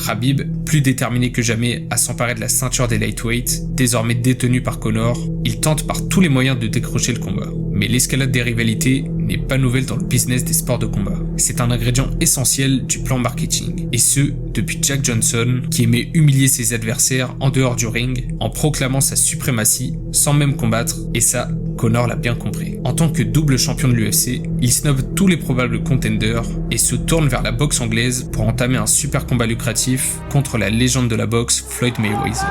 Khabib, plus déterminé que jamais à s'emparer de la ceinture des lightweights, désormais détenue par Conor, il tente par tous les moyens de décrocher le combat. Mais l'escalade des rivalités n'est pas nouvelle dans le business des sports de combat. C'est un ingrédient essentiel du plan marketing. Et ce, depuis Jack Johnson, qui aimait humilier ses adversaires en dehors du ring, en proclamant sa suprématie, sans même combattre, et ça, Conor l'a bien compris. En tant que double champion de l'UFC, il snob tous les probables contenders et se tourne vers la boxe anglaise pour entamer un super combat lucratif contre la légende de la boxe Floyd Mayweather.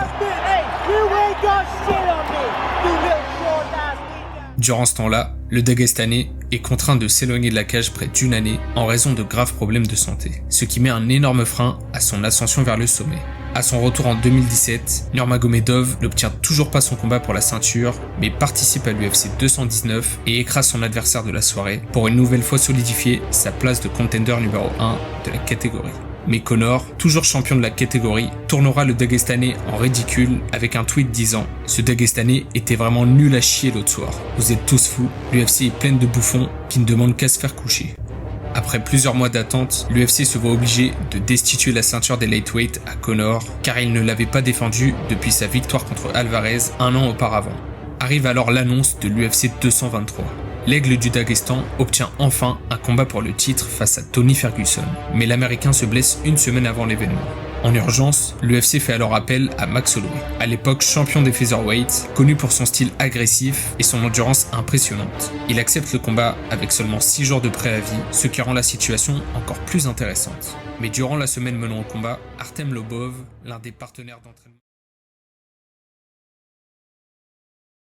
Durant ce temps-là, le Dagestanais est contraint de s'éloigner de la cage près d'une année en raison de graves problèmes de santé, ce qui met un énorme frein à son ascension vers le sommet. À son retour en 2017, Nurmagomedov n'obtient toujours pas son combat pour la ceinture, mais participe à l'UFC 219 et écrase son adversaire de la soirée pour une nouvelle fois solidifier sa place de contender numéro 1 de la catégorie. Mais Conor, toujours champion de la catégorie, tournera le Dagestanais en ridicule avec un tweet disant « Ce Dagestanais était vraiment nul à chier l'autre soir. Vous êtes tous fous, l'UFC est pleine de bouffons qui ne demandent qu'à se faire coucher. » Après plusieurs mois d'attente, l'UFC se voit obligé de destituer la ceinture des lightweights à Conor car il ne l'avait pas défendue depuis sa victoire contre Alvarez un an auparavant. Arrive alors l'annonce de l'UFC 223. L'Aigle du Daghestan obtient enfin un combat pour le titre face à Tony Ferguson, mais l'Américain se blesse une semaine avant l'événement. En urgence, l'UFC fait alors appel à Max Holloway, à l'époque champion des featherweights, connu pour son style agressif et son endurance impressionnante. Il accepte le combat avec seulement 6 jours de préavis, ce qui rend la situation encore plus intéressante. Mais durant la semaine menant au combat, Artem Lobov, l'un des partenaires d'entraînement